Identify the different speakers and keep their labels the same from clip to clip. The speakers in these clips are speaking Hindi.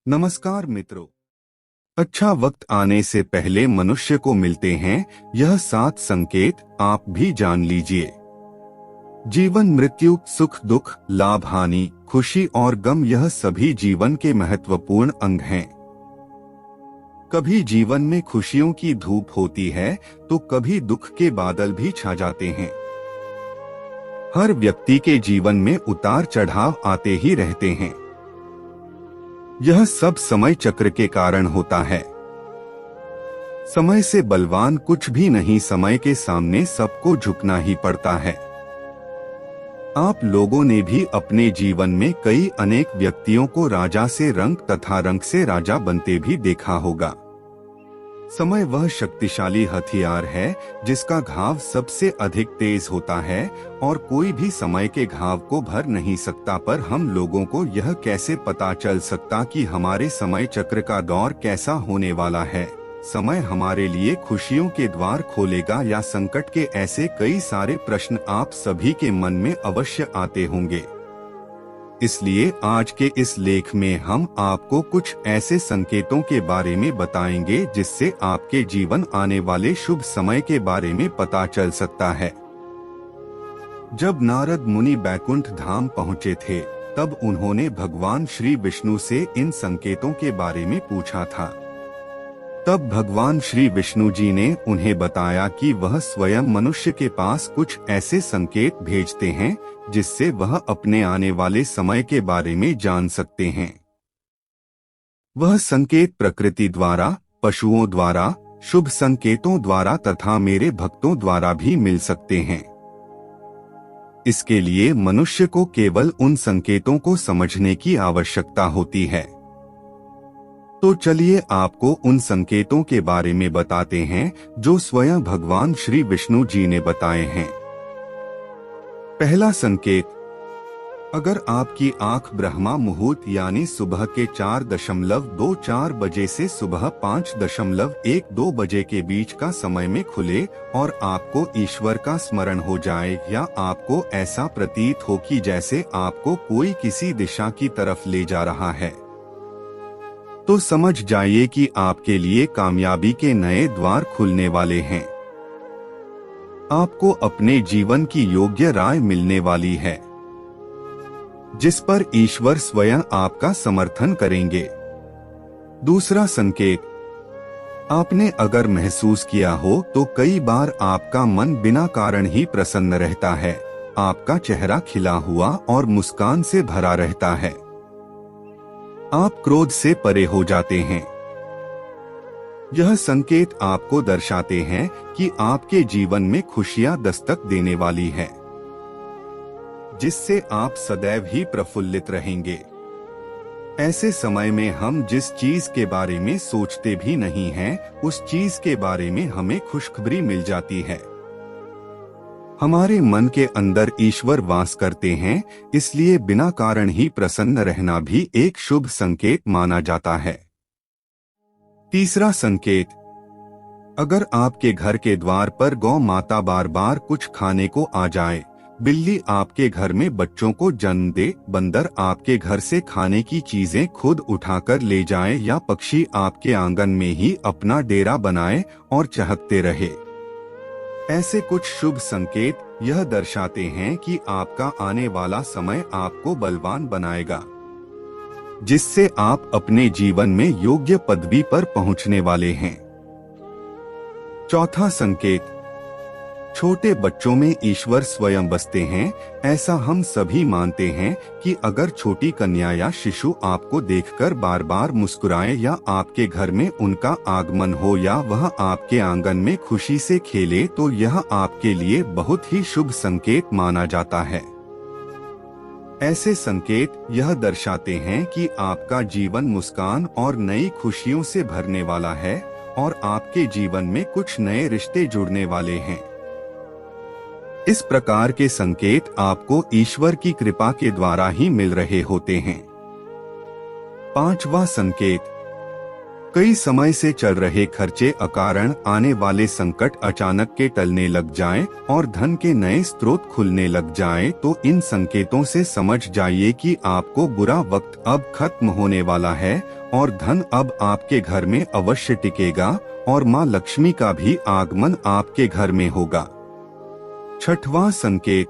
Speaker 1: नमस्कार मित्रों। अच्छा वक्त आने से पहले मनुष्य को मिलते हैं यह 7 संकेत, आप भी जान लीजिए। जीवन, मृत्यु, सुख दुख, लाभ हानि, खुशी और गम, यह सभी जीवन के महत्वपूर्ण अंग हैं। कभी जीवन में खुशियों की धूप होती है तो कभी दुख के बादल भी छा जाते हैं। हर व्यक्ति के जीवन में उतार चढ़ाव आते ही रहते हैं। यह सब समय चक्र के कारण होता है। समय से बलवान कुछ भी नहीं, समय के सामने सबको झुकना ही पड़ता है। आप लोगों ने भी अपने जीवन में कई अनेक व्यक्तियों को राजा से रंक तथा रंक से राजा बनते भी देखा होगा। समय वह शक्तिशाली हथियार है जिसका घाव सबसे अधिक तेज होता है और कोई भी समय के घाव को भर नहीं सकता। पर हम लोगों को यह कैसे पता चल सकता कि हमारे समय चक्र का दौर कैसा होने वाला है? समय हमारे लिए खुशियों के द्वार खोलेगा या संकट के? ऐसे कई सारे प्रश्न आप सभी के मन में अवश्य आते होंगे। इसलिए आज के इस लेख में हम आपको कुछ ऐसे संकेतों के बारे में बताएंगे जिससे आपके जीवन आने वाले शुभ समय के बारे में पता चल सकता है। जब नारद मुनि बैकुंठ धाम पहुँचे थे तब उन्होंने भगवान श्री विष्णु से इन संकेतों के बारे में पूछा था। तब भगवान श्री विष्णु जी ने उन्हें बताया कि वह स्वयं मनुष्य के पास कुछ ऐसे संकेत भेजते हैं जिससे वह अपने आने वाले समय के बारे में जान सकते हैं। वह संकेत प्रकृति द्वारा, पशुओं द्वारा, शुभ संकेतों द्वारा तथा मेरे भक्तों द्वारा भी मिल सकते हैं। इसके लिए मनुष्य को केवल उन संकेतों को समझने की आवश्यकता होती है। तो चलिए आपको उन संकेतों के बारे में बताते हैं जो स्वयं भगवान श्री विष्णु जी ने बताए हैं। पहला संकेत, अगर आपकी आंख ब्रह्मा मुहूर्त यानी सुबह के 4.24 बजे से सुबह 5.12 बजे के बीच का समय में खुले और आपको ईश्वर का स्मरण हो जाए या आपको ऐसा प्रतीत हो कि जैसे आपको कोई किसी दिशा की तरफ ले जा रहा है, तो समझ जाइए कि आपके लिए कामयाबी के नए द्वार खुलने वाले हैं। आपको अपने जीवन की योग्य राय मिलने वाली है जिस पर ईश्वर स्वयं आपका समर्थन करेंगे। दूसरा संकेत, आपने अगर महसूस किया हो तो कई बार आपका मन बिना कारण ही प्रसन्न रहता है। आपका चेहरा खिला हुआ और मुस्कान से भरा रहता है। आप क्रोध से परे हो जाते हैं। यह संकेत आपको दर्शाते हैं कि आपके जीवन में खुशियां दस्तक देने वाली है, जिससे आप सदैव ही प्रफुल्लित रहेंगे। ऐसे समय में हम जिस चीज के बारे में सोचते भी नहीं हैं, उस चीज के बारे में हमें खुशखबरी मिल जाती है। हमारे मन के अंदर ईश्वर वास करते हैं, इसलिए बिना कारण ही प्रसन्न रहना भी एक शुभ संकेत माना जाता है। तीसरा संकेत, अगर आपके घर के द्वार पर गौ माता बार बार कुछ खाने को आ जाए, बिल्ली आपके घर में बच्चों को जन्म दे, बंदर आपके घर से खाने की चीजें खुद उठाकर ले जाए या पक्षी आपके आंगन में ही अपना डेरा बनाए और चहकते रहे, ऐसे कुछ शुभ संकेत यह दर्शाते हैं कि आपका आने वाला समय आपको बलवान बनाएगा, जिससे आप अपने जीवन में योग्य पदवी पर पहुंचने वाले हैं। चौथा संकेत, छोटे बच्चों में ईश्वर स्वयं बसते हैं। ऐसा हम सभी मानते हैं कि अगर छोटी कन्या या शिशु आपको देखकर बार बार मुस्कुराए या आपके घर में उनका आगमन हो या वह आपके आंगन में खुशी से खेले, तो यह आपके लिए बहुत ही शुभ संकेत माना जाता है। ऐसे संकेत यह दर्शाते हैं कि आपका जीवन मुस्कान और नई खुशियों से भरने वाला है और आपके जीवन में कुछ नए रिश्ते जुड़ने वाले हैं। इस प्रकार के संकेत आपको ईश्वर की कृपा के द्वारा ही मिल रहे होते हैं। पांचवा संकेत, कई समय से चल रहे खर्चे अकारण आने वाले संकट अचानक के टलने लग जाएं और धन के नए स्रोत खुलने लग जाएं, तो इन संकेतों से समझ जाइए कि आपको बुरा वक्त अब खत्म होने वाला है और धन अब आपके घर में अवश्य टिकेगा और माँ लक्ष्मी का भी आगमन आपके घर में होगा। छठवां संकेत,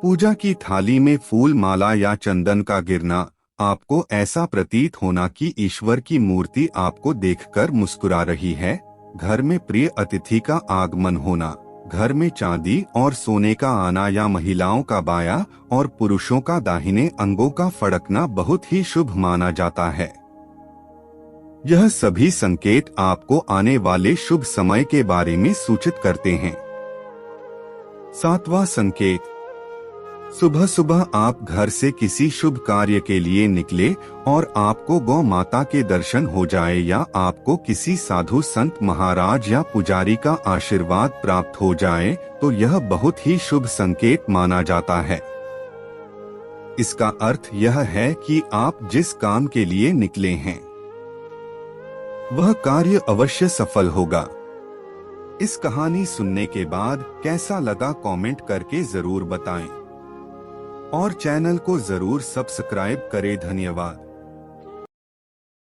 Speaker 1: पूजा की थाली में फूल माला या चंदन का गिरना। आपको ऐसा प्रतीत होना कि ईश्वर की मूर्ति आपको देखकर मुस्कुरा रही है। घर में प्रिय अतिथि का आगमन होना। घर में चांदी और सोने का आना या महिलाओं का बायां और पुरुषों का दाहिने अंगों का फड़कना बहुत ही शुभ माना जाता है। यह सभी संकेत आपको आने वाले शुभ समय के बारे में सूचित करते हैं। सातवां संकेत, सुबह सुबह आप घर से किसी शुभ कार्य के लिए निकले और आपको गौ माता के दर्शन हो जाए या आपको किसी साधु संत महाराज या पुजारी का आशीर्वाद प्राप्त हो जाए तो यह बहुत ही शुभ संकेत माना जाता है। इसका अर्थ यह है कि आप जिस काम के लिए निकले हैं वह कार्य अवश्य सफल होगा। इस कहानी सुनने के बाद कैसा लगा कमेंट करके जरूर बताएं और चैनल को जरूर सब्सक्राइब करें। धन्यवाद।